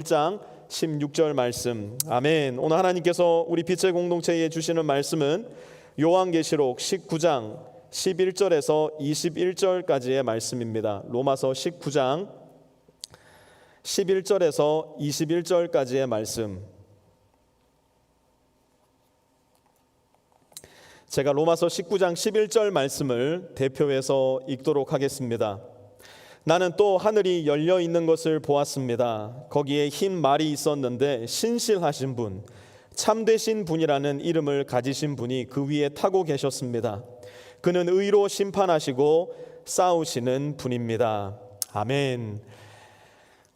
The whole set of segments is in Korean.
1장 16절 말씀. 아멘. 오늘 하나님께서 우리 빛의 공동체에 주시는 말씀은 요한계시록 19장 11절에서 21절까지의 말씀입니다. 로마서 19장 11절에서 21절까지의 말씀. 제가 로마서 19장 11절 말씀을 대표해서 읽도록 하겠습니다. 나는 또 하늘이 열려 있는 것을 보았습니다. 거기에 흰 말이 있었는데 신실하신 분, 참되신 분이라는 이름을 가지신 분이 그 위에 타고 계셨습니다. 그는 의로 심판하시고 싸우시는 분입니다. 아멘.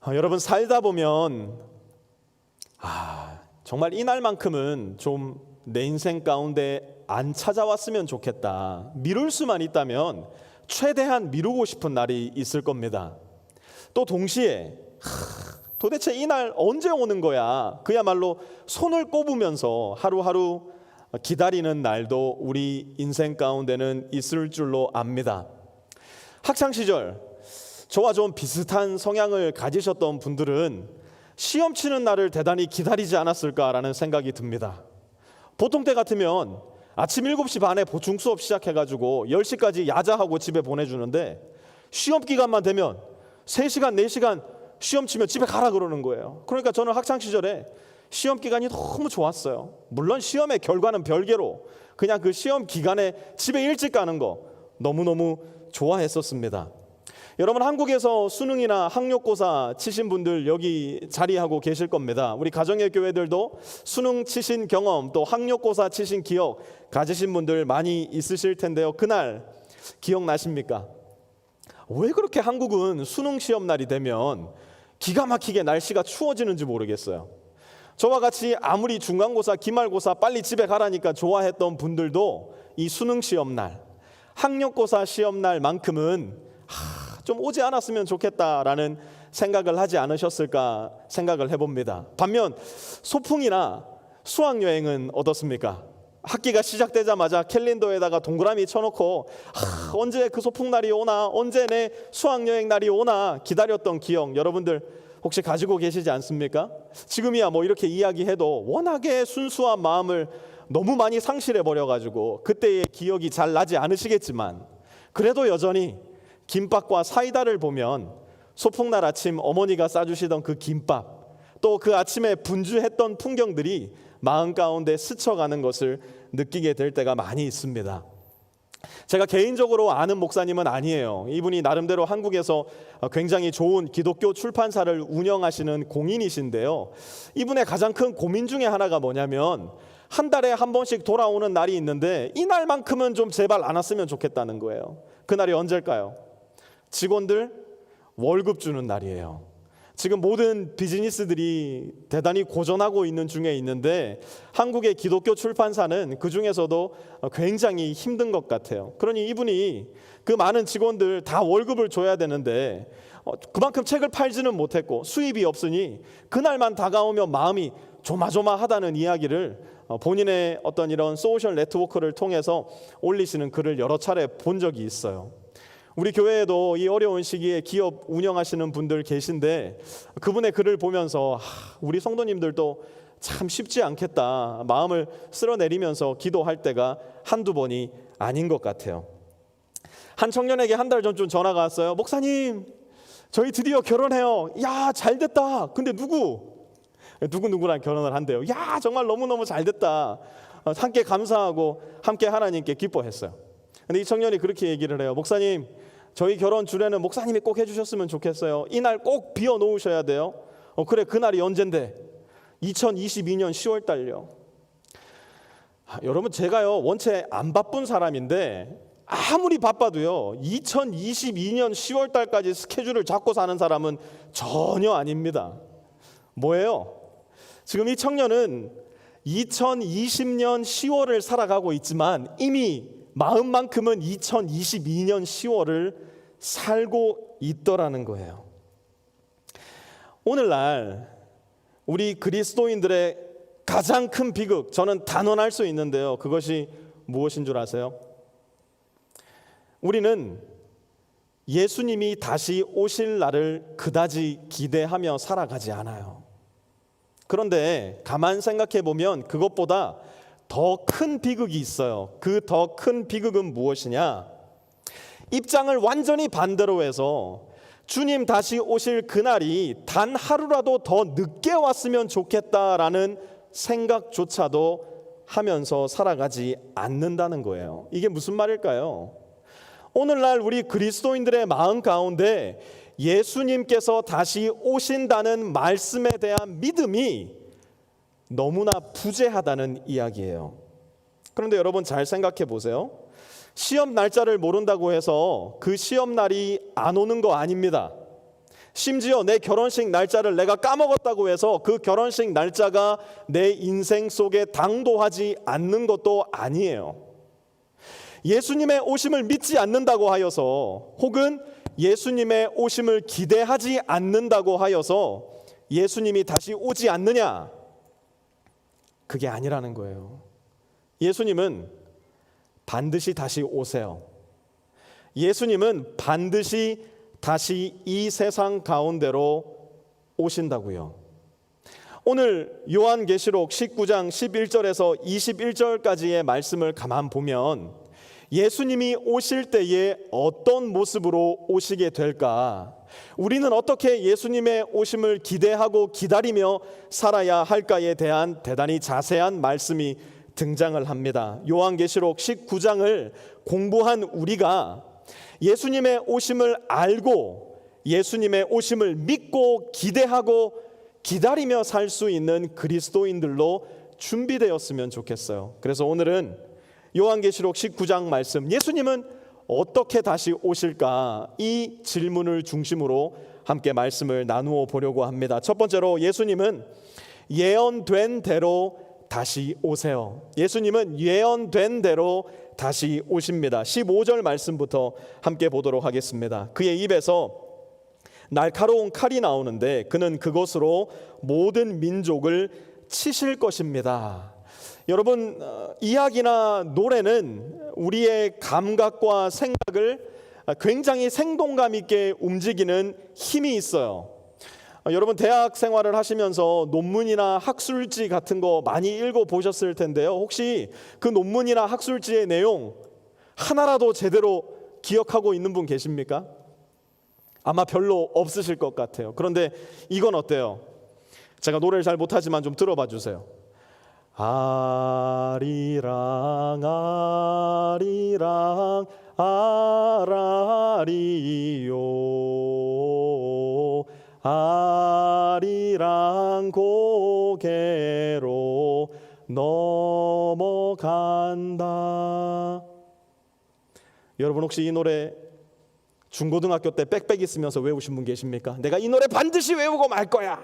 여러분, 살다 보면 정말 이날만큼은 좀 내 인생 가운데 안 찾아왔으면 좋겠다, 미룰 수만 있다면 최대한 미루고 싶은 날이 있을 겁니다. 또 동시에 도대체 이 날 언제 오는 거야, 그야말로 손을 꼽으면서 하루하루 기다리는 날도 우리 인생 가운데는 있을 줄로 압니다. 학창시절 저와 좀 비슷한 성향을 가지셨던 분들은 시험 치는 날을 대단히 기다리지 않았을까라는 생각이 듭니다. 보통 때 같으면 아침 7시 반에 보충 수업 시작해가지고 10시까지 야자하고 집에 보내주는데 시험 기간만 되면 3시간, 4시간 시험 치면 집에 가라 그러는 거예요. 그러니까 저는 학창시절에 시험 기간이 너무 좋았어요. 물론 시험의 결과는 별개로 그냥 그 시험 기간에 집에 일찍 가는 거 너무너무 좋아했었습니다. 여러분, 한국에서 수능이나 학력고사 치신 분들 여기 자리하고 계실 겁니다. 우리 가정의 교회들도 수능 치신 경험, 또 학력고사 치신 기억 가지신 분들 많이 있으실 텐데요. 그날 기억나십니까? 왜 그렇게 한국은 수능 시험 날이 되면 기가 막히게 날씨가 추워지는지 모르겠어요. 저와 같이 아무리 중간고사, 기말고사 빨리 집에 가라니까 좋아했던 분들도 이 수능 시험 날, 학력고사 시험 날만큼은 좀 오지 않았으면 좋겠다라는 생각을 하지 않으셨을까 생각을 해봅니다. 반면 소풍이나 수학여행은 어떻습니까? 학기가 시작되자마자 캘린더에다가 동그라미 쳐놓고 언제 그 소풍 날이 오나, 언제 내 수학여행 날이 오나 기다렸던 기억 여러분들 혹시 가지고 계시지 않습니까? 지금이야 뭐 이렇게 이야기해도 워낙에 순수한 마음을 너무 많이 상실해버려가지고 그때의 기억이 잘 나지 않으시겠지만, 그래도 여전히 김밥과 사이다를 보면 소풍날 아침 어머니가 싸주시던 그 김밥, 또 그 아침에 분주했던 풍경들이 마음 가운데 스쳐가는 것을 느끼게 될 때가 많이 있습니다. 제가 개인적으로 아는 목사님은 아니에요. 이분이 나름대로 한국에서 굉장히 좋은 기독교 출판사를 운영하시는 공인이신데요. 이분의 가장 큰 고민 중에 하나가 뭐냐면 한 달에 한 번씩 돌아오는 날이 있는데 이 날만큼은 좀 제발 안 왔으면 좋겠다는 거예요. 그날이 언제일까요? 직원들 월급 주는 날이에요. 지금 모든 비즈니스들이 대단히 고전하고 있는 중에 있는데 한국의 기독교 출판사는 그 중에서도 굉장히 힘든 것 같아요. 그러니 이분이 그 많은 직원들 다 월급을 줘야 되는데 그만큼 책을 팔지는 못했고 수입이 없으니 그날만 다가오면 마음이 조마조마하다는 이야기를 본인의 어떤 이런 소셜 네트워크를 통해서 올리시는 글을 여러 차례 본 적이 있어요. 우리 교회에도 이 어려운 시기에 기업 운영하시는 분들 계신데 그분의 글을 보면서 우리 성도님들도 참 쉽지 않겠다 마음을 쓸어내리면서 기도할 때가 한두 번이 아닌 것 같아요. 한 청년에게 한 달 전쯤 전화가 왔어요. 목사님, 저희 드디어 결혼해요. 야, 잘 됐다. 근데 누구랑 결혼을 한대요. 야, 정말 너무너무 잘 됐다. 함께 감사하고 함께 하나님께 기뻐했어요. 근데 이 청년이 그렇게 얘기를 해요. 목사님, 저희 결혼 주례는 목사님이 꼭 해주셨으면 좋겠어요. 이날 꼭 비워 놓으셔야 돼요. 그래, 그날이 언젠데? 2022년 10월 달요. 여러분, 제가요 원체 안 바쁜 사람인데 아무리 바빠도요 2022년 10월 달까지 스케줄을 잡고 사는 사람은 전혀 아닙니다. 뭐예요? 지금 이 청년은 2020년 10월을 살아가고 있지만 이미 마음만큼은 2022년 10월을 살고 있더라는 거예요. 오늘날 우리 그리스도인들의 가장 큰 비극, 저는 단언할 수 있는데요. 그것이 무엇인 줄 아세요? 우리는 예수님이 다시 오실 날을 그다지 기대하며 살아가지 않아요. 그런데 가만 생각해 보면 그것보다 더 큰 비극이 있어요. 그 더 큰 비극은 무엇이냐? 입장을 완전히 반대로 해서 주님 다시 오실 그날이 단 하루라도 더 늦게 왔으면 좋겠다라는 생각조차도 하면서 살아가지 않는다는 거예요. 이게 무슨 말일까요? 오늘날 우리 그리스도인들의 마음 가운데 예수님께서 다시 오신다는 말씀에 대한 믿음이 너무나 부재하다는 이야기예요. 그런데 여러분 잘 생각해 보세요. 시험 날짜를 모른다고 해서 그 시험 날이 안 오는 거 아닙니다. 심지어 내 결혼식 날짜를 내가 까먹었다고 해서 그 결혼식 날짜가 내 인생 속에 당도하지 않는 것도 아니에요. 예수님의 오심을 믿지 않는다고 하여서 혹은 예수님의 오심을 기대하지 않는다고 하여서 예수님이 다시 오지 않느냐? 그게 아니라는 거예요. 예수님은 반드시 다시 오세요. 예수님은 반드시 다시 이 세상 가운데로 오신다고요. 오늘 요한계시록 19장 11절에서 21절까지의 말씀을 가만 보면 예수님이 오실 때에 어떤 모습으로 오시게 될까? 우리는 어떻게 예수님의 오심을 기대하고 기다리며 살아야 할까에 대한 대단히 자세한 말씀이 등장을 합니다. 요한계시록 19장을 공부한 우리가 예수님의 오심을 알고 예수님의 오심을 믿고 기대하고 기다리며 살 수 있는 그리스도인들로 준비되었으면 좋겠어요. 그래서 오늘은 요한계시록 19장 말씀, 예수님은 어떻게 다시 오실까? 이 질문을 중심으로 함께 말씀을 나누어 보려고 합니다. 첫 번째로 예수님은 예언된 대로 다시 오세요. 예수님은 예언된 대로 다시 오십니다. 15절 말씀부터 함께 보도록 하겠습니다. 그의 입에서 날카로운 칼이 나오는데 그는 그것으로 모든 민족을 치실 것입니다. 여러분, 이야기나 노래는 우리의 감각과 생각을 굉장히 생동감 있게 움직이는 힘이 있어요. 여러분 대학 생활을 하시면서 논문이나 학술지 같은 거 많이 읽어보셨을 텐데요. 혹시 그 논문이나 학술지의 내용 하나라도 제대로 기억하고 있는 분 계십니까? 아마 별로 없으실 것 같아요. 그런데 이건 어때요? 제가 노래를 잘 못하지만 좀 들어봐 주세요. 아리랑 아리랑 아라리요 아리랑 고개로 넘어간다. 여러분 혹시 이 노래 중고등학교 때 빽빽이 쓰면서 외우신 분 계십니까? 내가 이 노래 반드시 외우고 말 거야.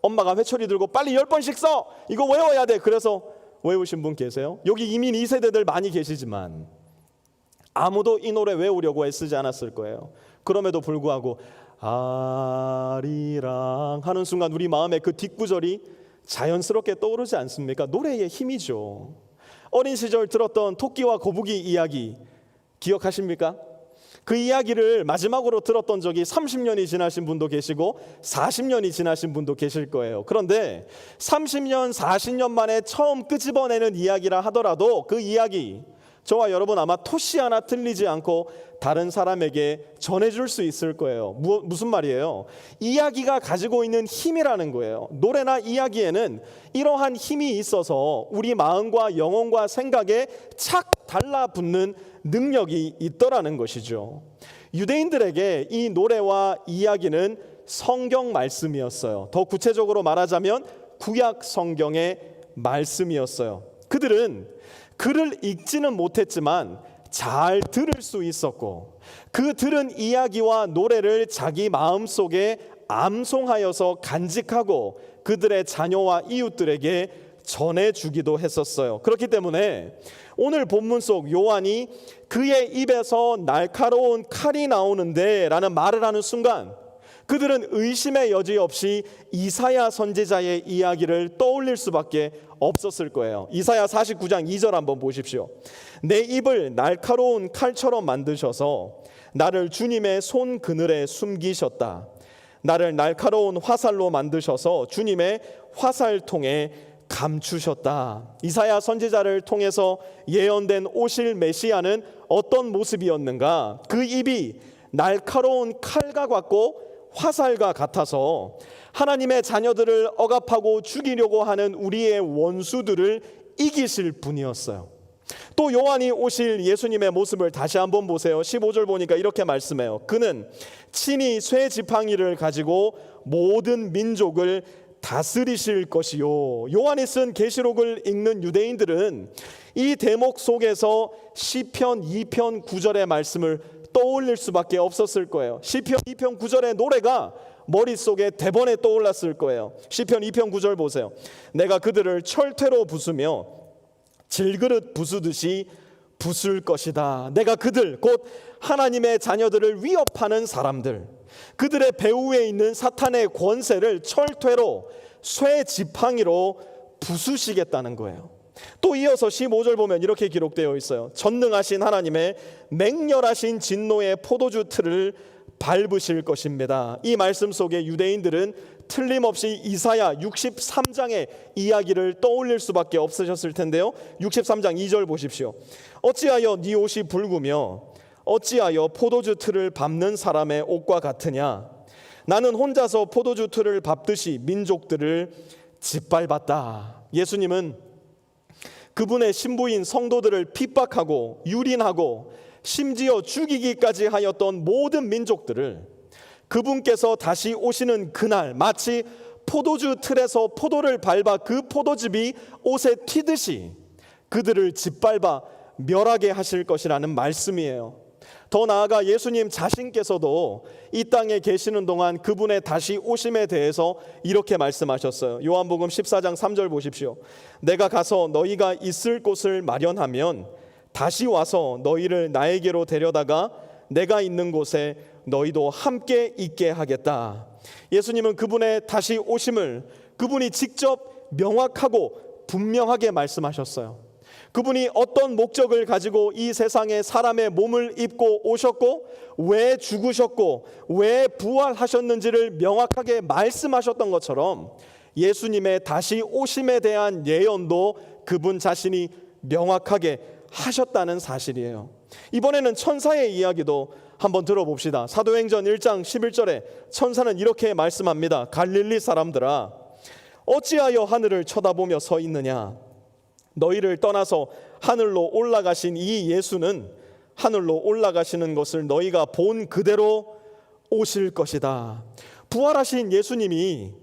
엄마가 회초리 들고 빨리 10번씩 써. 이거 외워야 돼. 그래서 외우신 분 계세요? 여기 이민 2세대들 많이 계시지만 아무도 이 노래 외우려고 애쓰지 않았을 거예요. 그럼에도 불구하고 아리랑 하는 순간 우리 마음에 그 뒷구절이 자연스럽게 떠오르지 않습니까? 노래의 힘이죠. 어린 시절 들었던 토끼와 거북이 이야기 기억하십니까? 그 이야기를 마지막으로 들었던 적이 30년이 지나신 분도 계시고 40년이 지나신 분도 계실 거예요. 그런데 30년, 40년 만에 처음 끄집어내는 이야기라 하더라도 그 이야기 저와 여러분 아마 토시 하나 틀리지 않고 다른 사람에게 전해줄 수 있을 거예요. 무슨 말이에요? 이야기가 가지고 있는 힘이라는 거예요. 노래나 이야기에는 이러한 힘이 있어서 우리 마음과 영혼과 생각에 착 달라붙는 능력이 있더라는 것이죠. 유대인들에게 이 노래와 이야기는 성경 말씀이었어요. 더 구체적으로 말하자면 구약 성경의 말씀이었어요. 그들은 글을 읽지는 못했지만 잘 들을 수 있었고 그 들은 이야기와 노래를 자기 마음속에 암송하여서 간직하고 그들의 자녀와 이웃들에게 전해주기도 했었어요. 그렇기 때문에 오늘 본문 속 요한이 그의 입에서 날카로운 칼이 나오는데 라는 말을 하는 순간 그들은 의심의 여지 없이 이사야 선지자의 이야기를 떠올릴 수밖에 없었을 거예요. 이사야 49장 2절 한번 보십시오. 내 입을 날카로운 칼처럼 만드셔서 나를 주님의 손 그늘에 숨기셨다. 나를 날카로운 화살로 만드셔서 주님의 화살통에 감추셨다. 이사야 선지자를 통해서 예언된 오실 메시아는 어떤 모습이었는가? 그 입이 날카로운 칼과 같고 화살과 같아서 하나님의 자녀들을 억압하고 죽이려고 하는 우리의 원수들을 이기실 분이었어요. 또 요한이 오실 예수님의 모습을 다시 한번 보세요. 15절 보니까 이렇게 말씀해요. 그는 친히 쇠 지팡이를 가지고 모든 민족을 다스리실 것이요. 요한이 쓴 계시록을 읽는 유대인들은 이 대목 속에서 시편 2편 9절의 말씀을 떠올릴 수밖에 없었을 거예요. 시편 2편 9절의 노래가 머릿속에 대번에 떠올랐을 거예요. 시편 2편 9절 보세요. 내가 그들을 철퇴로 부수며 질그릇 부수듯이 부술 것이다. 내가 그들 곧 하나님의 자녀들을 위협하는 사람들, 그들의 배후에 있는 사탄의 권세를 철퇴로 쇠 지팡이로 부수시겠다는 거예요. 또 이어서 15절 보면 이렇게 기록되어 있어요. 전능하신 하나님의 맹렬하신 진노의 포도주 틀을 밟으실 것입니다. 이 말씀 속에 유대인들은 틀림없이 이사야 63장의 이야기를 떠올릴 수밖에 없으셨을 텐데요. 63장 2절 보십시오. 어찌하여 네 옷이 붉으며 어찌하여 포도주 틀을 밟는 사람의 옷과 같으냐? 나는 혼자서 포도주 틀을 밟듯이 민족들을 짓밟았다. 예수님은 그분의 신부인 성도들을 핍박하고 유린하고 심지어 죽이기까지 하였던 모든 민족들을 그분께서 다시 오시는 그날 마치 포도주 틀에서 포도를 밟아 그 포도즙이 옷에 튀듯이 그들을 짓밟아 멸하게 하실 것이라는 말씀이에요. 더 나아가 예수님 자신께서도 이 땅에 계시는 동안 그분의 다시 오심에 대해서 이렇게 말씀하셨어요. 요한복음 14장 3절 보십시오. 내가 가서 너희가 있을 곳을 마련하면 다시 와서 너희를 나에게로 데려다가 내가 있는 곳에 너희도 함께 있게 하겠다. 예수님은 그분의 다시 오심을 그분이 직접 명확하고 분명하게 말씀하셨어요. 그분이 어떤 목적을 가지고 이 세상에 사람의 몸을 입고 오셨고 왜 죽으셨고 왜 부활하셨는지를 명확하게 말씀하셨던 것처럼 예수님의 다시 오심에 대한 예언도 그분 자신이 명확하게 하셨다는 사실이에요. 이번에는 천사의 이야기도 한번 들어봅시다. 사도행전 1장 11절에 천사는 이렇게 말씀합니다. 갈릴리 사람들아 어찌하여 하늘을 쳐다보며 서 있느냐? 너희를 떠나서 하늘로 올라가신 이 예수는 하늘로 올라가시는 것을 너희가 본 그대로 오실 것이다. 부활하신 예수님이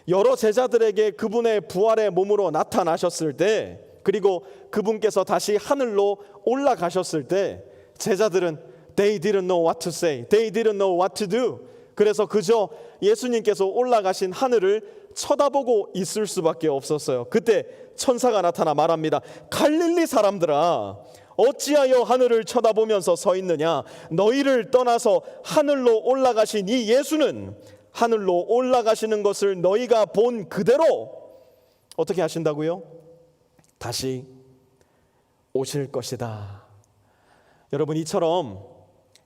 여러 제자들에게 그분의 부활의 몸으로 나타나셨을 때, 그리고 그분께서 다시 하늘로 올라가셨을 때 제자들은 They didn't know what to say. They didn't know what to do. 그래서 그저 예수님께서 올라가신 하늘을 쳐다보고 있을 수밖에 없었어요. 그때 천사가 나타나 말합니다. 갈릴리 사람들아 어찌하여 하늘을 쳐다보면서 서 있느냐? 너희를 떠나서 하늘로 올라가신 이 예수는 하늘로 올라가시는 것을 너희가 본 그대로 어떻게 하신다고요? 다시 오실 것이다. 여러분, 이처럼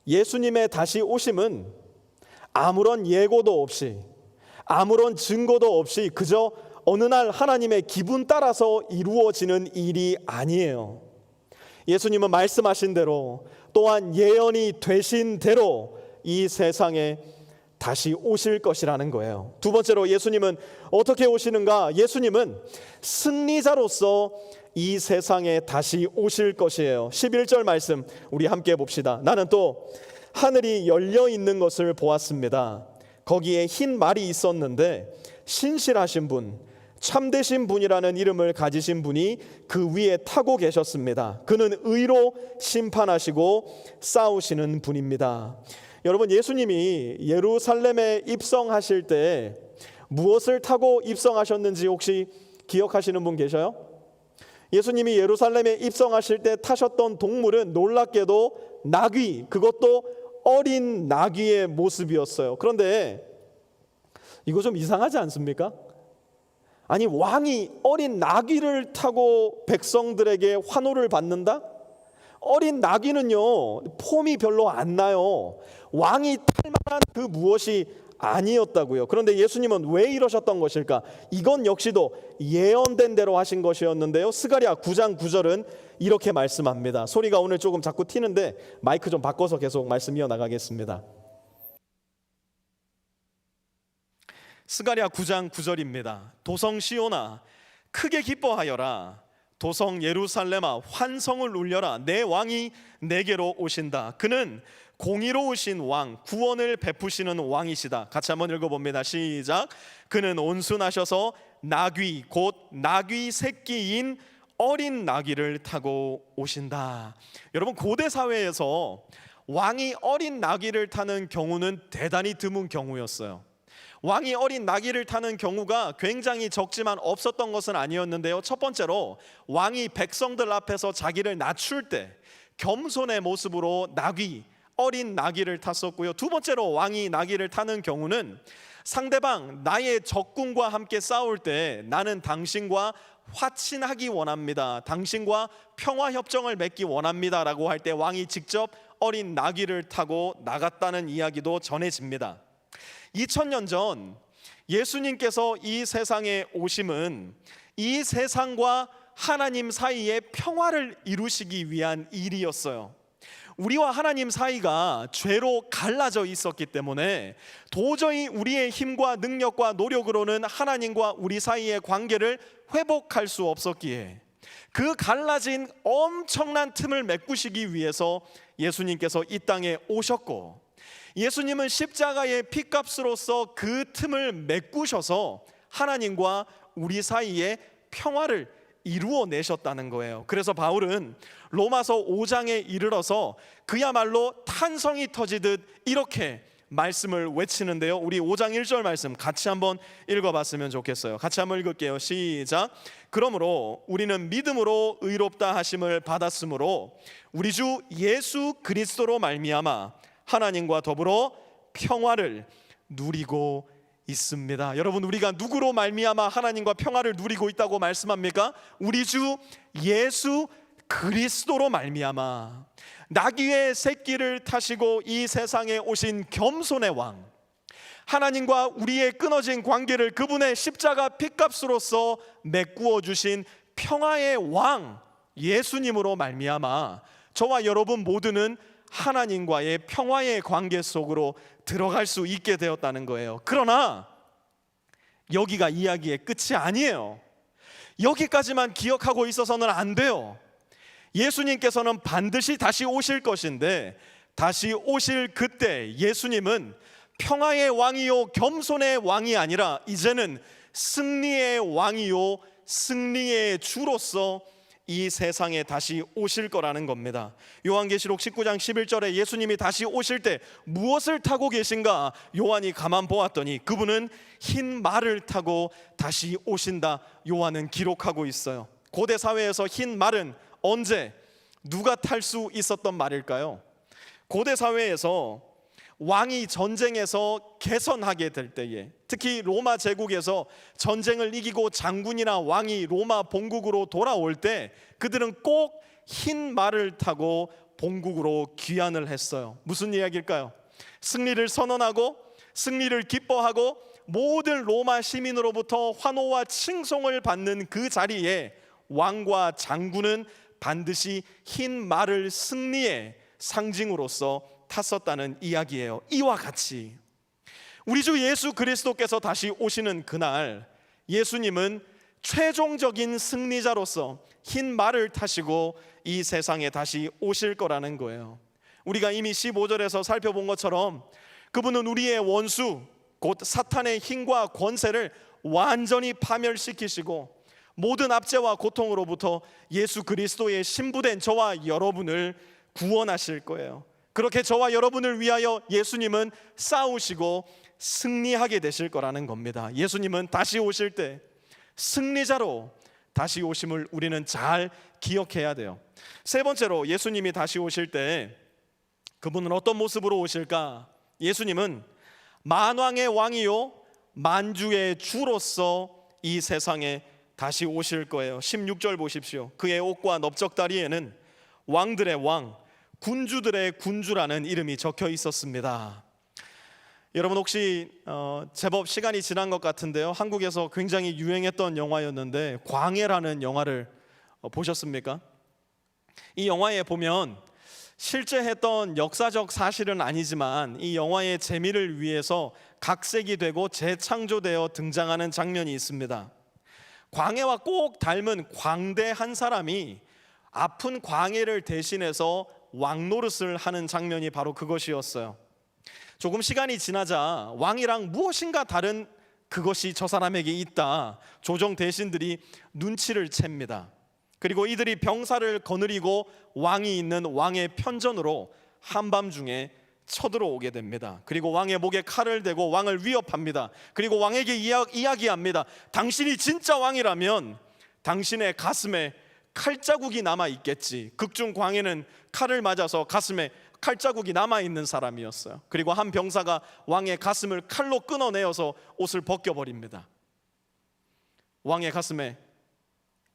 예수님의 다시 오심은 아무런 예고도 없이 아무런 증거도 없이 그저 어느 날 하나님의 기분 따라서 이루어지는 일이 아니에요. 예수님은 말씀하신 대로 또한 예언이 되신 대로 이 세상에 다시 오실 것이라는 거예요. 두 번째로 예수님은 어떻게 오시는가? 예수님은 승리자로서 이 세상에 다시 오실 것이에요. 11절 말씀 우리 함께 봅시다. 나는 또 하늘이 열려 있는 것을 보았습니다. 거기에 흰 말이 있었는데 신실하신 분, 참되신 분이라는 이름을 가지신 분이 그 위에 타고 계셨습니다. 그는 의로 심판하시고 싸우시는 분입니다. 여러분, 예수님이 예루살렘에 입성하실 때 무엇을 타고 입성하셨는지 혹시 기억하시는 분 계셔요? 예수님이 예루살렘에 입성하실 때 타셨던 동물은 놀랍게도 나귀, 그것도 어린 나귀의 모습이었어요. 그런데 이거 좀 이상하지 않습니까? 아니, 왕이 어린 나귀를 타고 백성들에게 환호를 받는다? 어린 나귀는요 폼이 별로 안 나요. 왕이 탈 만한 그 무엇이 아니었다고요. 그런데 예수님은 왜 이러셨던 것일까? 이건 역시도 예언된 대로 하신 것이었는데요. 스가랴 9장 9절은 이렇게 말씀합니다. 소리가 오늘 조금 자꾸 튀는데 마이크 좀 바꿔서 계속 말씀 이어나가겠습니다. 스가랴 9장 9절입니다. 도성 시온아 크게 기뻐하여라. 도성 예루살렘아 환성을 울려라. 내 왕이 내게로 오신다. 그는 공의로우신 왕, 구원을 베푸시는 왕이시다. 같이 한번 읽어봅니다. 시작. 그는 온순하셔서 나귀 곧 나귀 새끼인 어린 나귀를 타고 오신다. 여러분, 고대 사회에서 왕이 어린 나귀를 타는 경우는 대단히 드문 경우였어요. 왕이 어린 나귀를 타는 경우가 굉장히 적지만 없었던 것은 아니었는데요. 첫 번째로 왕이 백성들 앞에서 자기를 낮출 때 겸손의 모습으로 어린 나귀를 탔었고요. 두 번째로 왕이 나귀를 타는 경우는 상대방 나의 적군과 함께 싸울 때 나는 당신과 화친하기 원합니다, 당신과 평화협정을 맺기 원합니다 라고 할 때 왕이 직접 어린 나귀를 타고 나갔다는 이야기도 전해집니다. 2000년 전 예수님께서 이 세상에 오심은 이 세상과 하나님 사이에 평화를 이루시기 위한 일이었어요. 우리와 하나님 사이가 죄로 갈라져 있었기 때문에 도저히 우리의 힘과 능력과 노력으로는 하나님과 우리 사이의 관계를 회복할 수 없었기에 그 갈라진 엄청난 틈을 메꾸시기 위해서 예수님께서 이 땅에 오셨고, 예수님은 십자가의 피값으로서 그 틈을 메꾸셔서 하나님과 우리 사이에 평화를 이루어내셨다는 거예요. 그래서 바울은 로마서 5장에 이르러서 그야말로 탄성이 터지듯 이렇게 말씀을 외치는데요. 우리 5장 1절 말씀 같이 한번 읽어봤으면 좋겠어요. 같이 한번 읽을게요. 시작. 그러므로 우리는 믿음으로 의롭다 하심을 받았으므로 우리 주 예수 그리스도로 말미암아 하나님과 더불어 평화를 누리고 있습니다. 여러분, 우리가 누구로 말미암아 하나님과 평화를 누리고 있다고 말씀합니까? 우리 주 예수 그리스도로 말미암아 나귀의 새끼를 타시고 이 세상에 오신 겸손의 왕, 하나님과 우리의 끊어진 관계를 그분의 십자가 피값으로서 메꾸어 주신 평화의 왕 예수님으로 말미암아 저와 여러분 모두는 하나님과의 평화의 관계 속으로 들어갈 수 있게 되었다는 거예요. 그러나 여기가 이야기의 끝이 아니에요. 여기까지만 기억하고 있어서는 안 돼요. 예수님께서는 반드시 다시 오실 것인데, 다시 오실 그때 예수님은 평화의 왕이요 겸손의 왕이 아니라 이제는 승리의 왕이요 승리의 주로서 이 세상에 다시 오실 거라는 겁니다. 요한계시록 19장 11절에 예수님이 다시 오실 때 무엇을 타고 계신가? 요한이 가만 보았더니 그분은 흰 말을 타고 다시 오신다. 요한은 기록하고 있어요. 고대 사회에서 흰 말은 언제 누가 탈 수 있었던 말일까요? 고대 사회에서 왕이 전쟁에서 개선하게 될 때에, 특히 로마 제국에서 전쟁을 이기고 장군이나 왕이 로마 본국으로 돌아올 때 그들은 꼭 흰 말을 타고 본국으로 귀환을 했어요. 무슨 이야기일까요? 승리를 선언하고 승리를 기뻐하고 모든 로마 시민으로부터 환호와 칭송을 받는 그 자리에 왕과 장군은 반드시 흰 말을 승리의 상징으로서 탔었다는 이야기예요. 이와 같이 우리 주 예수 그리스도께서 다시 오시는 그날 예수님은 최종적인 승리자로서 흰 말을 타시고 이 세상에 다시 오실 거라는 거예요. 우리가 이미 15절에서 살펴본 것처럼 그분은 우리의 원수 곧 사탄의 힘과 권세를 완전히 파멸시키시고 모든 압제와 고통으로부터 예수 그리스도의 신부된 저와 여러분을 구원하실 거예요. 그렇게 저와 여러분을 위하여 예수님은 싸우시고 승리하게 되실 거라는 겁니다. 예수님은 다시 오실 때 승리자로 다시 오심을 우리는 잘 기억해야 돼요. 세 번째로 예수님이 다시 오실 때 그분은 어떤 모습으로 오실까? 예수님은 만왕의 왕이요 만주의 주로서 이 세상에 다시 오실 거예요. 16절 보십시오. 그의 옷과 넓적다리에는 왕들의 왕, 군주들의 군주라는 이름이 적혀 있었습니다. 여러분 혹시 제법 시간이 지난 것 같은데요, 한국에서 굉장히 유행했던 영화였는데 광해라는 영화를 보셨습니까? 이 영화에 보면 실제 했던 역사적 사실은 아니지만 이 영화의 재미를 위해서 각색이 되고 재창조되어 등장하는 장면이 있습니다. 광해와 꼭 닮은 광대 한 사람이 아픈 광해를 대신해서 왕노릇을 하는 장면이 바로 그것이었어요. 조금 시간이 지나자 왕이랑 무엇인가 다른 그것이 저 사람에게 있다, 조정 대신들이 눈치를 챕니다. 그리고 이들이 병사를 거느리고 왕이 있는 왕의 편전으로 한밤중에 쳐들어오게 됩니다. 그리고 왕의 목에 칼을 대고 왕을 위협합니다. 그리고 왕에게 이야기합니다. 당신이 진짜 왕이라면 당신의 가슴에 칼자국이 남아 있겠지. 극중 광해는 칼을 맞아서 가슴에 칼자국이 남아 있는 사람이었어요. 그리고 한 병사가 왕의 가슴을 칼로 끊어내어서 옷을 벗겨버립니다. 왕의 가슴에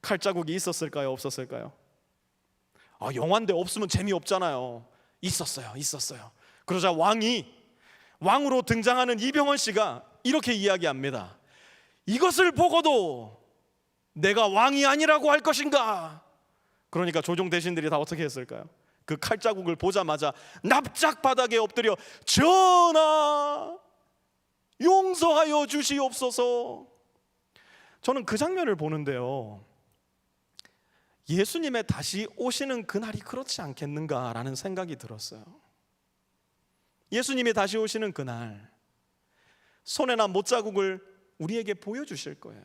칼자국이 있었을까요? 없었을까요? 영화인데 없으면 재미없잖아요. 있었어요. 그러자 왕으로 등장하는 이병헌 씨가 이렇게 이야기합니다. 이것을 보고도 내가 왕이 아니라고 할 것인가? 그러니까 조정 대신들이 다 어떻게 했을까요? 그 칼자국을 보자마자 납작 바닥에 엎드려 전하 용서하여 주시옵소서. 저는 그 장면을 보는데요, 예수님의 다시 오시는 그날이 그렇지 않겠는가라는 생각이 들었어요. 예수님이 다시 오시는 그날 손에 난 못자국을 우리에게 보여주실 거예요.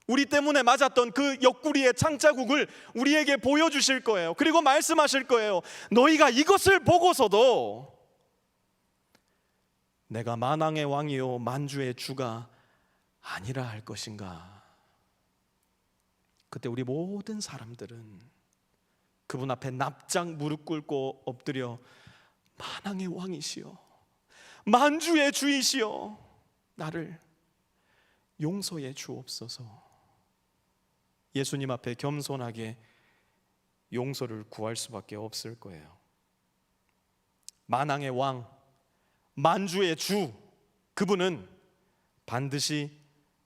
우리 때문에 맞았던 그 옆구리의 창자국을 우리에게 보여주실 거예요. 그리고 말씀하실 거예요. 너희가 이것을 보고서도 내가 만왕의 왕이요 만주의 주가 아니라 할 것인가? 그때 우리 모든 사람들은 그분 앞에 납작 무릎 꿇고 엎드려 만왕의 왕이시여, 만주의 주이시여, 나를 용서해 주옵소서. 예수님 앞에 겸손하게 용서를 구할 수밖에 없을 거예요. 만왕의 왕, 만주의 주, 그분은 반드시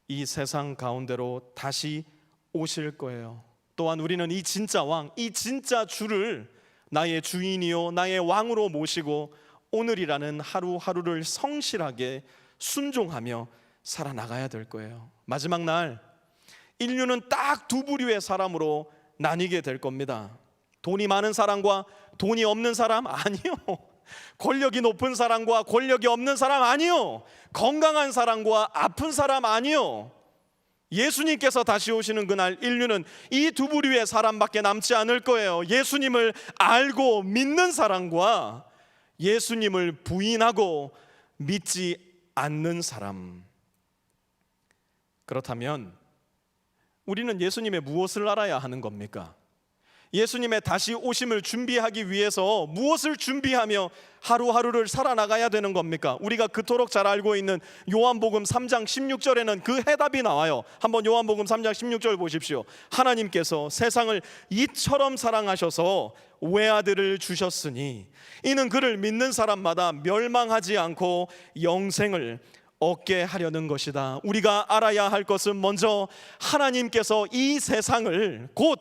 이 세상 가운데로 다시 오실 거예요. 또한 우리는 이 진짜 왕, 이 진짜 주를 나의 주인이요 나의 왕으로 모시고 오늘이라는 하루하루를 성실하게 순종하며 살아나가야 될 거예요. 마지막 날 인류는 딱 두 부류의 사람으로 나뉘게 될 겁니다. 돈이 많은 사람과 돈이 없는 사람 아니요, 권력이 높은 사람과 권력이 없는 사람 아니요, 건강한 사람과 아픈 사람 아니요. 예수님께서 다시 오시는 그날 인류는 이 두 부류의 사람밖에 남지 않을 거예요. 예수님을 알고 믿는 사람과 예수님을 부인하고 믿지 않는 사람. 그렇다면 우리는 예수님의 무엇을 알아야 하는 겁니까? 예수님의 다시 오심을 준비하기 위해서 무엇을 준비하며 하루하루를 살아나가야 되는 겁니까? 우리가 그토록 잘 알고 있는 요한복음 3장 16절에는 그 해답이 나와요. 한번 요한복음 3장 16절 보십시오. 하나님께서 세상을 이처럼 사랑하셔서 외아들을 주셨으니 이는 그를 믿는 사람마다 멸망하지 않고 영생을 얻게 하려는 것이다. 우리가 알아야 할 것은 먼저 하나님께서 이 세상을, 곧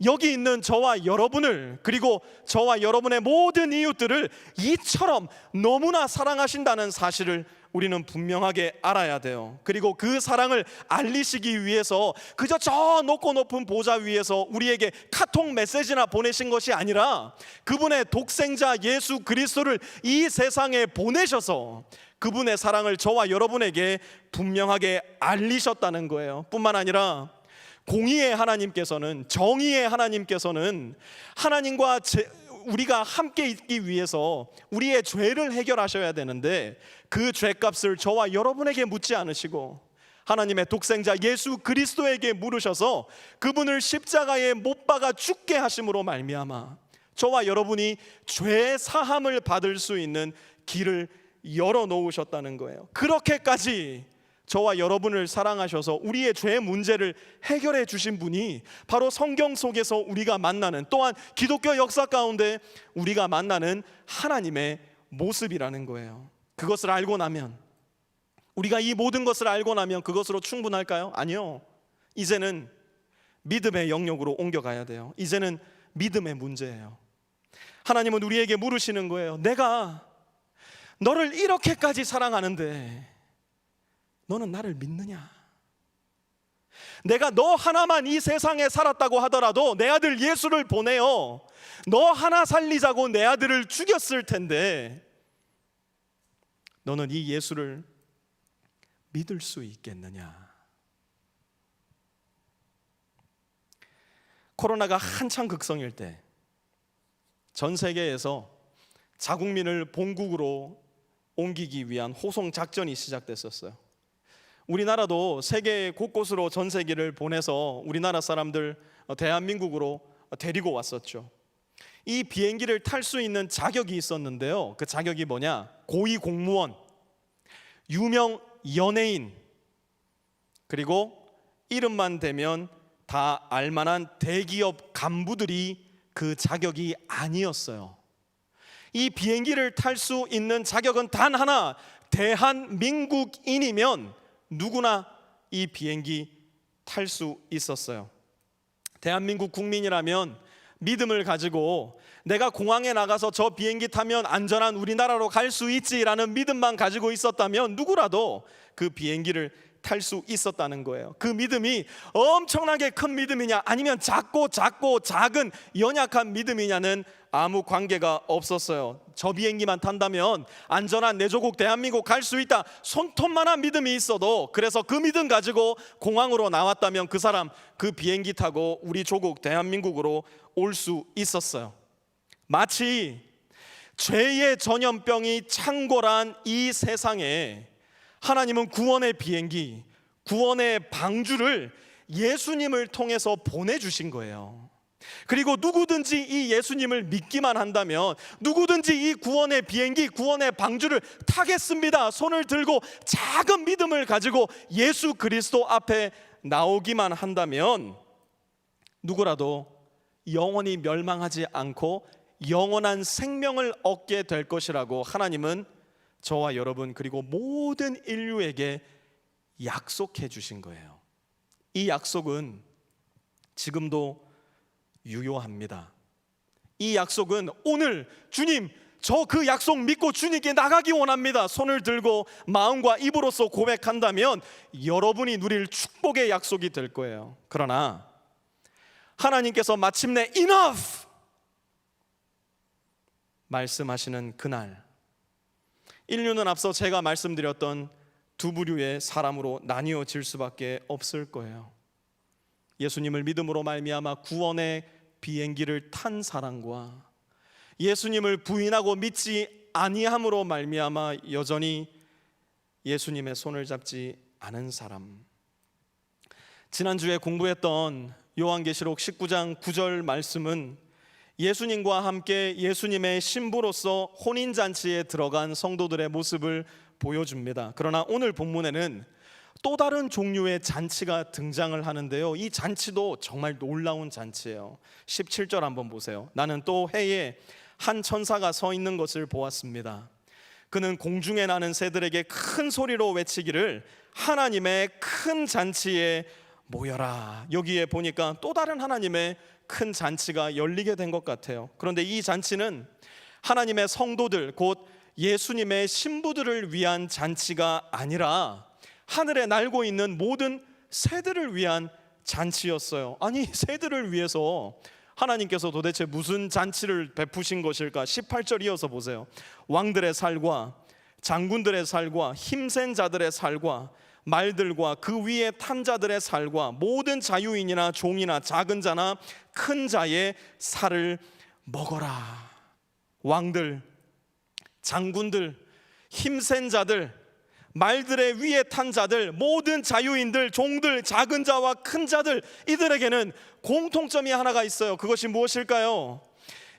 여기 있는 저와 여러분을, 그리고 저와 여러분의 모든 이웃들을 이처럼 너무나 사랑하신다는 사실을 우리는 분명하게 알아야 돼요. 그리고 그 사랑을 알리시기 위해서 그저 저 높고 높은 보좌 위에서 우리에게 카톡 메시지나 보내신 것이 아니라 그분의 독생자 예수 그리스도를 이 세상에 보내셔서 그분의 사랑을 저와 여러분에게 분명하게 알리셨다는 거예요. 뿐만 아니라 공의의 하나님께서는, 정의의 하나님께서는 하나님과 우리가 함께 있기 위해서 우리의 죄를 해결하셔야 되는데 그 죄값을 저와 여러분에게 묻지 않으시고 하나님의 독생자 예수 그리스도에게 물으셔서 그분을 십자가에 못 박아 죽게 하심으로 말미암아 저와 여러분이 죄 사함을 받을 수 있는 길을 열어놓으셨다는 거예요. 그렇게까지 저와 여러분을 사랑하셔서 우리의 죄 문제를 해결해 주신 분이 바로 성경 속에서 우리가 만나는, 또한 기독교 역사 가운데 우리가 만나는 하나님의 모습이라는 거예요. 그것을 알고 나면, 우리가 이 모든 것을 알고 나면 그것으로 충분할까요? 아니요. 이제는 믿음의 영역으로 옮겨가야 돼요. 이제는 믿음의 문제예요. 하나님은 우리에게 물으시는 거예요. 내가 너를 이렇게까지 사랑하는데 너는 나를 믿느냐? 내가 너 하나만 이 세상에 살았다고 하더라도 내 아들 예수를 보내어 너 하나 살리자고 내 아들을 죽였을 텐데 너는 이 예수를 믿을 수 있겠느냐? 코로나가 한창 극성일 때 전 세계에서 자국민을 본국으로 옮기기 위한 호송 작전이 시작됐었어요. 우리나라도 세계 곳곳으로 전세기를 보내서 우리나라 사람들 대한민국으로 데리고 왔었죠. 이 비행기를 탈 수 있는 자격이 있었는데요. 그 자격이 뭐냐? 고위 공무원, 유명 연예인, 그리고 이름만 대면 다 알만한 대기업 간부들이 그 자격이 아니었어요. 이 비행기를 탈 수 있는 자격은 단 하나, 대한민국인이면 누구나 이 비행기 탈 수 있었어요. 대한민국 국민이라면 믿음을 가지고 내가 공항에 나가서 저 비행기 타면 안전한 우리나라로 갈 수 있지라는 믿음만 가지고 있었다면 누구라도 그 비행기를 탈 수 있었다는 거예요. 그 믿음이 엄청나게 큰 믿음이냐 아니면 작고 작은 연약한 믿음이냐는 아무 관계가 없었어요. 저 비행기만 탄다면 안전한 내 조국 대한민국 갈 수 있다, 손톱만한 믿음이 있어도, 그래서 그 믿음 가지고 공항으로 나왔다면 그 사람 그 비행기 타고 우리 조국 대한민국으로 올 수 있었어요. 마치 죄의 전염병이 창궐한 이 세상에 하나님은 구원의 비행기, 구원의 방주를 예수님을 통해서 보내주신 거예요. 그리고 누구든지 이 예수님을 믿기만 한다면 누구든지 이 구원의 비행기, 구원의 방주를 타겠습니다, 손을 들고 작은 믿음을 가지고 예수 그리스도 앞에 나오기만 한다면 누구라도 영원히 멸망하지 않고 영원한 생명을 얻게 될 것이라고 하나님은 저와 여러분 그리고 모든 인류에게 약속해 주신 거예요. 이 약속은 지금도 유효합니다. 이 약속은 오늘 주님, 저 그 약속 믿고 주님께 나가기 원합니다, 손을 들고 마음과 입으로써 고백한다면 여러분이 누릴 축복의 약속이 될 거예요. 그러나 하나님께서 마침내 enough 말씀하시는 그날, 인류는 앞서 제가 말씀드렸던 두 부류의 사람으로 나뉘어질 수밖에 없을 거예요. 예수님을 믿음으로 말미암아 구원의 비행기를 탄 사람과 예수님을 부인하고 믿지 아니함으로 말미암아 여전히 예수님의 손을 잡지 않은 사람. 지난주에 공부했던 요한계시록 19장 9절 말씀은 예수님과 함께 예수님의 신부로서 혼인잔치에 들어간 성도들의 모습을 보여줍니다. 그러나 오늘 본문에는 또 다른 종류의 잔치가 등장을 하는데요, 이 잔치도 정말 놀라운 잔치예요. 17절 한번 보세요. 나는 또 해에 한 천사가 서 있는 것을 보았습니다. 그는 공중에 나는 새들에게 큰 소리로 외치기를 하나님의 큰 잔치에 모여라. 여기에 보니까 또 다른 하나님의 큰 잔치가 열리게 된 것 같아요. 그런데 이 잔치는 하나님의 성도들, 곧 예수님의 신부들을 위한 잔치가 아니라 하늘에 날고 있는 모든 새들을 위한 잔치였어요. 아니, 새들을 위해서 하나님께서 도대체 무슨 잔치를 베푸신 것일까? 18절 이어서 보세요. 왕들의 살과 장군들의 살과 힘센 자들의 살과 말들과 그 위에 탄 자들의 살과 모든 자유인이나 종이나 작은 자나 큰 자의 살을 먹어라. 왕들, 장군들, 힘센 자들, 말들의 위에 탄 자들, 모든 자유인들, 종들, 작은 자와 큰 자들, 이들에게는 공통점이 하나가 있어요. 그것이 무엇일까요?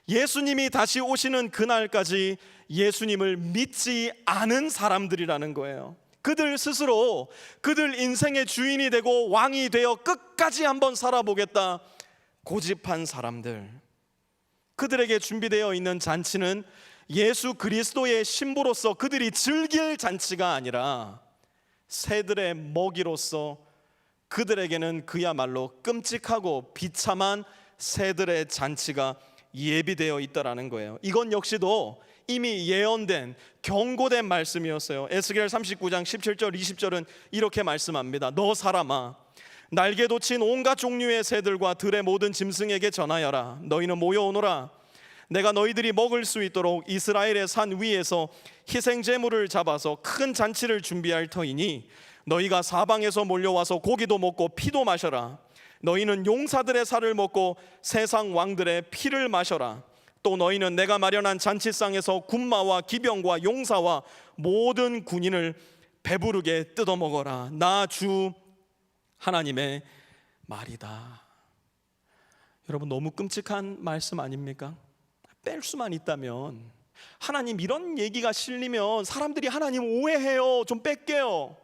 예수님이 다시 오시는 그날까지 예수님을 믿지 않은 사람들이라는 거예요. 그들 스스로 그들 인생의 주인이 되고 왕이 되어 끝까지 한번 살아보겠다 고집한 사람들, 그들에게 준비되어 있는 잔치는 예수 그리스도의 신부로서 그들이 즐길 잔치가 아니라 새들의 먹이로서 그들에게는 그야말로 끔찍하고 비참한 새들의 잔치가 예비되어 있다라는 거예요. 이건 역시도 이미 예언된 경고된 말씀이었어요. 에스겔 39장 17절 20절은 이렇게 말씀합니다. 너 사람아, 날개 돋친 온갖 종류의 새들과 들의 모든 짐승에게 전하여라. 너희는 모여오너라. 내가 너희들이 먹을 수 있도록 이스라엘의 산 위에서 희생 제물을 잡아서 큰 잔치를 준비할 터이니 너희가 사방에서 몰려와서 고기도 먹고 피도 마셔라. 너희는 용사들의 살을 먹고 세상 왕들의 피를 마셔라. 또 너희는 내가 마련한 잔치상에서 군마와 기병과 용사와 모든 군인을 배부르게 뜯어먹어라. 나 주 하나님의 말이다. 여러분, 너무 끔찍한 말씀 아닙니까? 뺄 수만 있다면, 하나님 이런 얘기가 실리면 사람들이 하나님 오해해요, 좀 뺄게요,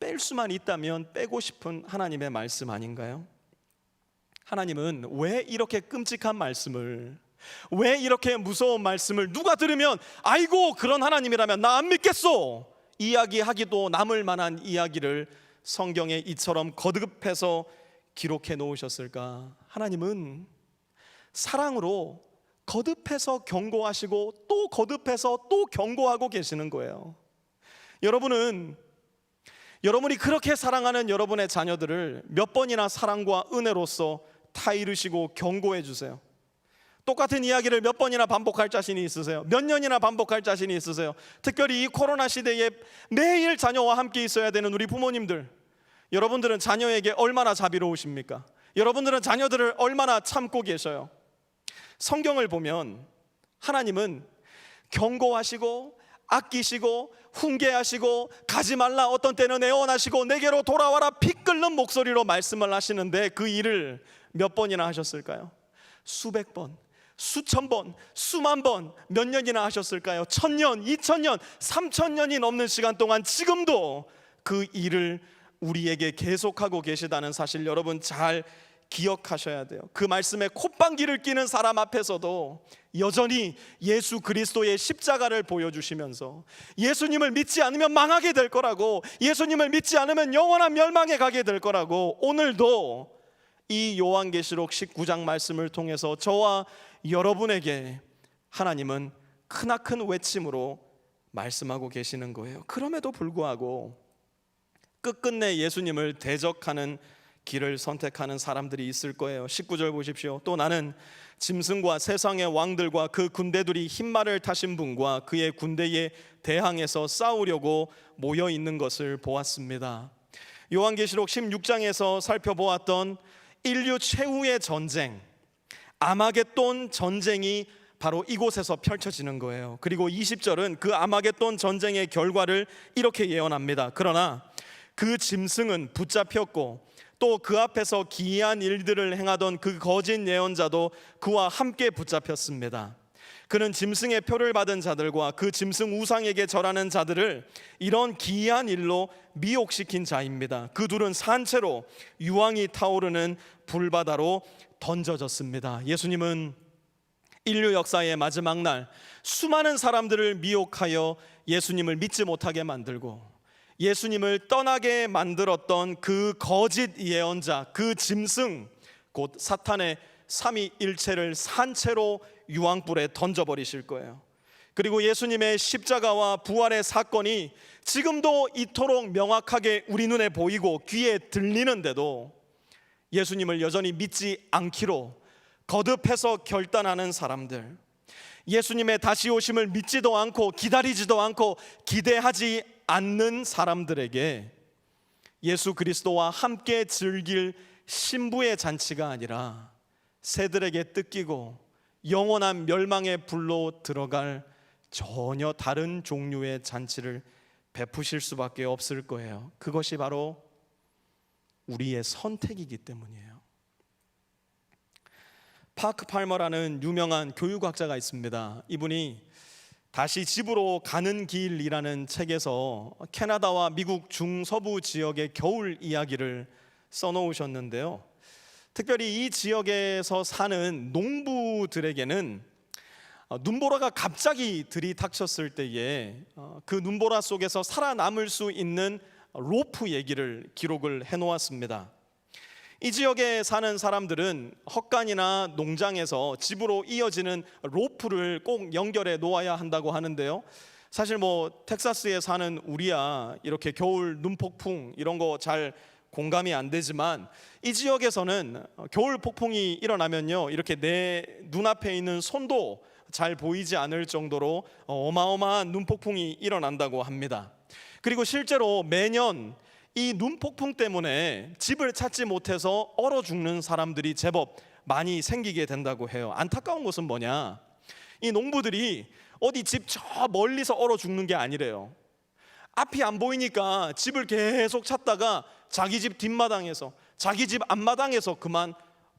뺄 수만 있다면 빼고 싶은 하나님의 말씀 아닌가요? 하나님은 왜 이렇게 끔찍한 말씀을, 왜 이렇게 무서운 말씀을 누가 들으면 아이고 그런 하나님이라면 나 안 믿겠소 이야기하기도 남을 만한 이야기를 성경에 이처럼 거듭해서 기록해 놓으셨을까? 하나님은 사랑으로 거듭해서 경고하시고 또 거듭해서 또 경고하고 계시는 거예요. 여러분이 그렇게 사랑하는 여러분의 자녀들을 몇 번이나 사랑과 은혜로서 타이르시고 경고해 주세요. 똑같은 이야기를 몇 번이나 반복할 자신이 있으세요? 몇 년이나 반복할 자신이 있으세요? 특별히 이 코로나 시대에 매일 자녀와 함께 있어야 되는 우리 부모님들, 여러분들은 자녀에게 얼마나 자비로우십니까? 여러분들은 자녀들을 얼마나 참고 계셔요? 성경을 보면 하나님은 경고하시고 아끼시고 훈계하시고 가지 말라, 어떤 때는 애원하시고 내게로 돌아와라 피 끓는 목소리로 말씀을 하시는데 그 일을 몇 번이나 하셨을까요? 수백 번, 수천 번, 수만 번, 몇 년이나 하셨을까요? 1000년, 2000년, 3000년이 넘는 시간 동안 지금도 그 일을 우리에게 계속하고 계시다는 사실 여러분 잘 기억하셔야 돼요. 그 말씀에 콧방귀를 뀌는 사람 앞에서도 여전히 예수 그리스도의 십자가를 보여주시면서 예수님을 믿지 않으면 망하게 될 거라고, 예수님을 믿지 않으면 영원한 멸망에 가게 될 거라고, 오늘도 이 요한계시록 19장 말씀을 통해서 저와 여러분에게 하나님은 크나큰 외침으로 말씀하고 계시는 거예요. 그럼에도 불구하고 끝끝내 예수님을 대적하는 길을 선택하는 사람들이 있을 거예요. 19절 보십시오. 또 나는 짐승과 세상의 왕들과 그 군대들이 흰말을 타신 분과 그의 군대에 대항해서 싸우려고 모여 있는 것을 보았습니다. 요한계시록 16장에서 살펴보았던 인류 최후의 전쟁, 아마겟돈 전쟁이 바로 이곳에서 펼쳐지는 거예요. 그리고 20절은 그 아마겟돈 전쟁의 결과를 이렇게 예언합니다. 그러나 그 짐승은 붙잡혔고 또 그 앞에서 기이한 일들을 행하던 그 거짓 예언자도 그와 함께 붙잡혔습니다. 그는 짐승의 표를 받은 자들과 그 짐승 우상에게 절하는 자들을 이런 기이한 일로 미혹시킨 자입니다. 그 둘은 산채로 유황이 타오르는 불바다로 던져졌습니다. 예수님은 인류 역사의 마지막 날 수많은 사람들을 미혹하여 예수님을 믿지 못하게 만들고 예수님을 떠나게 만들었던 그 거짓 예언자, 그 짐승, 곧 사탄의 삼위일체를 산채로 유황불에 던져버리실 거예요. 그리고 예수님의 십자가와 부활의 사건이 지금도 이토록 명확하게 우리 눈에 보이고 귀에 들리는데도 예수님을 여전히 믿지 않기로 거듭해서 결단하는 사람들, 예수님의 다시 오심을 믿지도 않고 기다리지도 않고 기대하지 않는 사람들에게 예수 그리스도와 함께 즐길 신부의 잔치가 아니라 새들에게 뜯기고 영원한 멸망의 불로 들어갈 전혀 다른 종류의 잔치를 베푸실 수밖에 없을 거예요. 그것이 바로 우리의 선택이기 때문이에요. 파크 팔머라는 유명한 교육학자가 있습니다. 이분이 다시 집으로 가는 길이라는 책에서 캐나다와 미국 중서부 지역의 겨울 이야기를 써놓으셨는데요. 특별히 이 지역에서 사는 농부들에게는 눈보라가 갑자기 들이닥쳤을 때에 그 눈보라 속에서 살아남을 수 있는 로프 얘기를 기록을 해놓았습니다. 이 지역에 사는 사람들은 헛간이나 농장에서 집으로 이어지는 로프를 꼭 연결해 놓아야 한다고 하는데요. 사실 텍사스에 사는 우리야 이렇게 겨울 눈폭풍 이런 거 잘 공감이 안 되지만, 이 지역에서는 겨울 폭풍이 일어나면요, 이렇게 내 눈앞에 있는 손도 잘 보이지 않을 정도로 어마어마한 눈폭풍이 일어난다고 합니다. 그리고 실제로 매년 이 눈폭풍 때문에 집을 찾지 못해서 얼어 죽는 사람들이 제법 많이 생기게 된다고 해요. 안타까운 것은 뭐냐, 이 농부들이 어디 집 저 멀리서 얼어 죽는 게 아니래요. 앞이 안 보이니까 집을 계속 찾다가 자기 집 뒷마당에서, 자기 집 앞마당에서 그만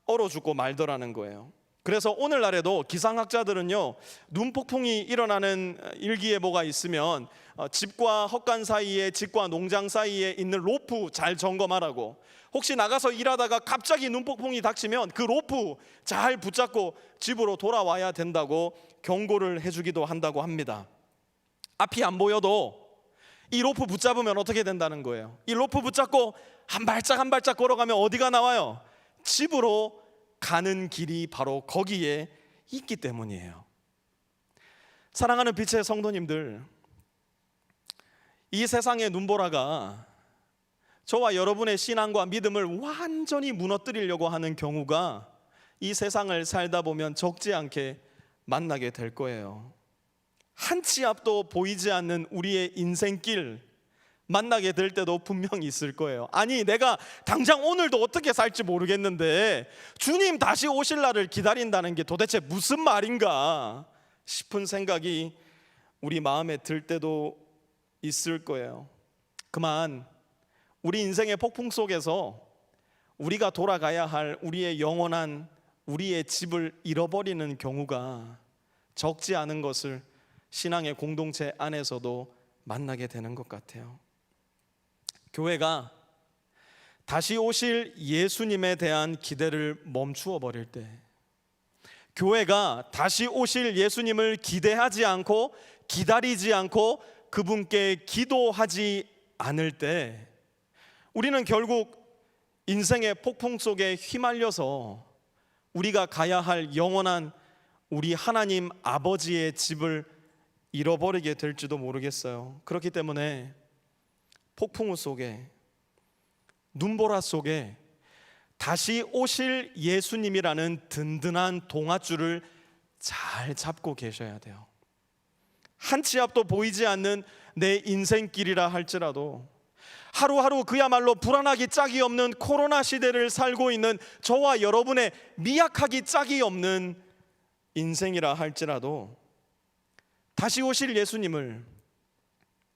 얼어 죽고 말더라는 거예요. 그래서 오늘날에도 기상학자들은요, 눈폭풍이 일어나는 일기예보가 있으면 집과 헛간 사이에, 집과 농장 사이에 있는 로프 잘 점검하라고, 혹시 나가서 일하다가 갑자기 눈폭풍이 닥치면 그 로프 잘 붙잡고 집으로 돌아와야 된다고 경고를 해주기도 한다고 합니다. 앞이 안 보여도 이 로프 붙잡으면 어떻게 된다는 거예요? 이 로프 붙잡고 한 발짝 한 발짝 걸어가면 어디가 나와요? 집으로 가는 길이 바로 거기에 있기 때문이에요. 사랑하는 빛의 성도님들, 이 세상의 눈보라가 저와 여러분의 신앙과 믿음을 완전히 무너뜨리려고 하는 경우가 이 세상을 살다 보면 적지 않게 만나게 될 거예요. 한 치 앞도 보이지 않는 우리의 인생길 만나게 될 때도 분명히 있을 거예요. 아니, 내가 당장 오늘도 어떻게 살지 모르겠는데 주님 다시 오실 날을 기다린다는 게 도대체 무슨 말인가 싶은 생각이 우리 마음에 들 때도 있을 거예요. 그만 우리 인생의 폭풍 속에서 우리가 돌아가야 할 우리의 영원한 우리의 집을 잃어버리는 경우가 적지 않은 것을 신앙의 공동체 안에서도 만나게 되는 것 같아요. 교회가 다시 오실 예수님에 대한 기대를 멈추어 버릴 때, 교회가 다시 오실 예수님을 기대하지 않고 기다리지 않고 그분께 기도하지 않을 때, 우리는 결국 인생의 폭풍 속에 휘말려서 우리가 가야 할 영원한 우리 하나님 아버지의 집을 잃어버리게 될지도 모르겠어요. 그렇기 때문에 폭풍우 속에, 눈보라 속에 다시 오실 예수님이라는 든든한 동아줄을 잘 잡고 계셔야 돼요. 한 치 앞도 보이지 않는 내 인생길이라 할지라도, 하루하루 그야말로 불안하기 짝이 없는 코로나 시대를 살고 있는 저와 여러분의 미약하기 짝이 없는 인생이라 할지라도 다시 오실 예수님을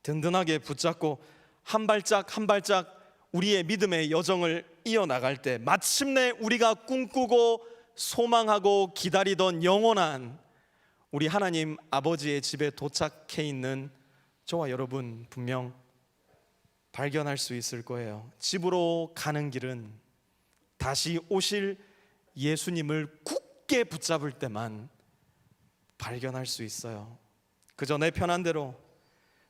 든든하게 붙잡고 한 발짝 한 발짝 우리의 믿음의 여정을 이어나갈 때, 마침내 우리가 꿈꾸고 소망하고 기다리던 영원한 우리 하나님 아버지의 집에 도착해 있는 저와 여러분 분명 발견할 수 있을 거예요. 집으로 가는 길은 다시 오실 예수님을 굳게 붙잡을 때만 발견할 수 있어요. 그저 내 편한 대로,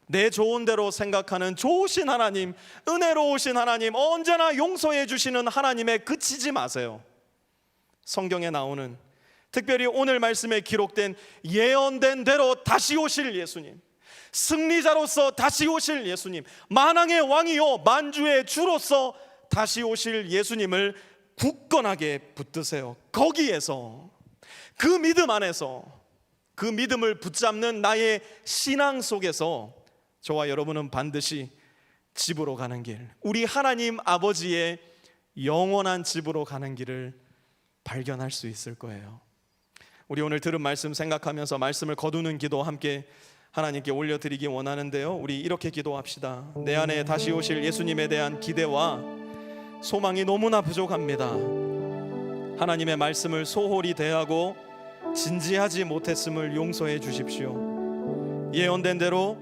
내 좋은 대로 생각하는 좋으신 하나님, 은혜로우신 하나님, 언제나 용서해 주시는 하나님에 그치지 마세요. 성경에 나오는, 특별히 오늘 말씀에 기록된 예언된 대로 다시 오실 예수님, 승리자로서 다시 오실 예수님, 만왕의 왕이요 만주의 주로서 다시 오실 예수님을 굳건하게 붙드세요. 거기에서, 그 믿음 안에서, 그 믿음을 붙잡는 나의 신앙 속에서 저와 여러분은 반드시 집으로 가는 길, 우리 하나님 아버지의 영원한 집으로 가는 길을 발견할 수 있을 거예요. 우리 오늘 들은 말씀 생각하면서 말씀을 거두는 기도 함께 하나님께 올려드리기 원하는데요, 우리 이렇게 기도합시다. 내 안에 다시 오실 예수님에 대한 기대와 소망이 너무나 부족합니다. 하나님의 말씀을 소홀히 대하고 진지하지 못했음을 용서해 주십시오. 예언된 대로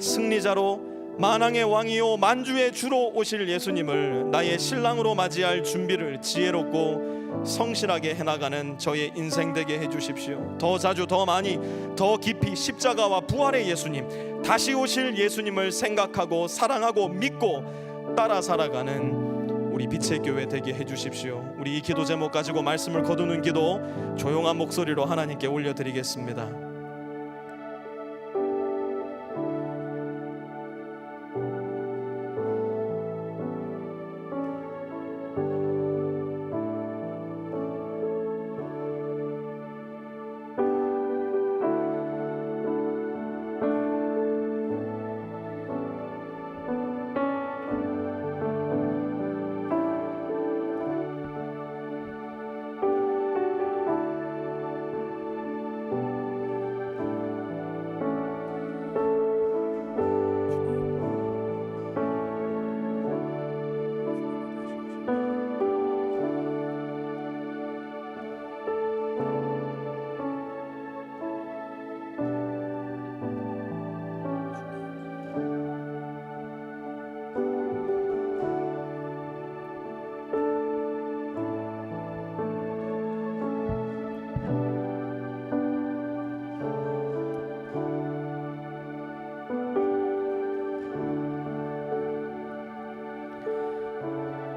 승리자로 만왕의 왕이요 만주의 주로 오실 예수님을 나의 신랑으로 맞이할 준비를 지혜롭고 성실하게 해나가는 저의 인생 되게 해주십시오. 더 자주, 더 많이, 더 깊이 십자가와 부활의 예수님, 다시 오실 예수님을 생각하고 사랑하고 믿고 따라 살아가는 우리 빛의 교회 되게 해주십시오. 우리 이 기도 제목 가지고 말씀을 거두는 기도 조용한 목소리로 하나님께 올려드리겠습니다.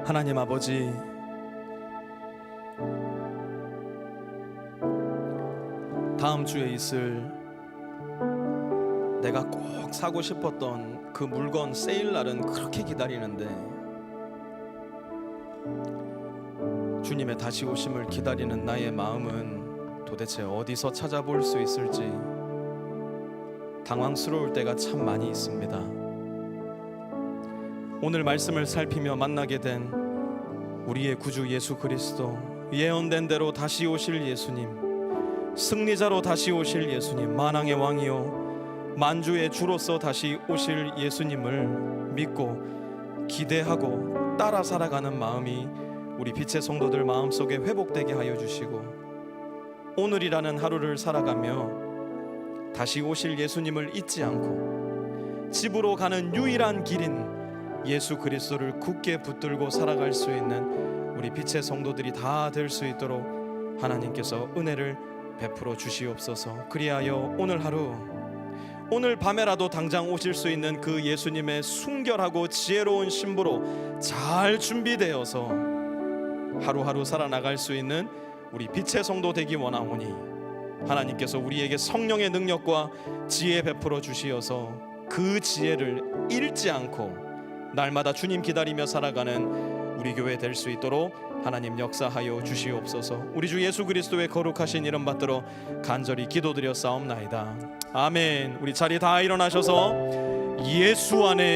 하나님 아버지, 다음 주에 있을 내가 꼭 사고 싶었던 그 물건 세일날은 그렇게 기다리는데 주님의 다시 오심을 기다리는 나의 마음은 도대체 어디서 찾아볼 수 있을지 당황스러울 때가 참 많이 있습니다. 오늘 말씀을 살피며 만나게 된 우리의 구주 예수 그리스도, 예언된 대로 다시 오실 예수님, 승리자로 다시 오실 예수님, 만왕의 왕이요 만주의 주로서 다시 오실 예수님을 믿고 기대하고 따라 살아가는 마음이 우리 빛의 성도들 마음속에 회복되게 하여 주시고, 오늘이라는 하루를 살아가며 다시 오실 예수님을 잊지 않고 집으로 가는 유일한 길인 예수 그리스도를 굳게 붙들고 살아갈 수 있는 우리 빛의 성도들이 다 될 수 있도록 하나님께서 은혜를 베풀어 주시옵소서. 그리하여 오늘 하루, 오늘 밤에라도 당장 오실 수 있는 그 예수님의 순결하고 지혜로운 신부로 잘 준비되어서 하루하루 살아나갈 수 있는 우리 빛의 성도 되기 원하오니 하나님께서 우리에게 성령의 능력과 지혜 베풀어 주시어서 그 지혜를 잃지 않고 날마다 주님 기다리며 살아가는 우리 교회 될 수 있도록 하나님 역사하여 주시옵소서. 우리 주 예수 그리스도의 거룩하신 이름 받들어 간절히 기도드려 싸움나이다. 아멘. 우리 자리 다 일어나셔서 예수 안에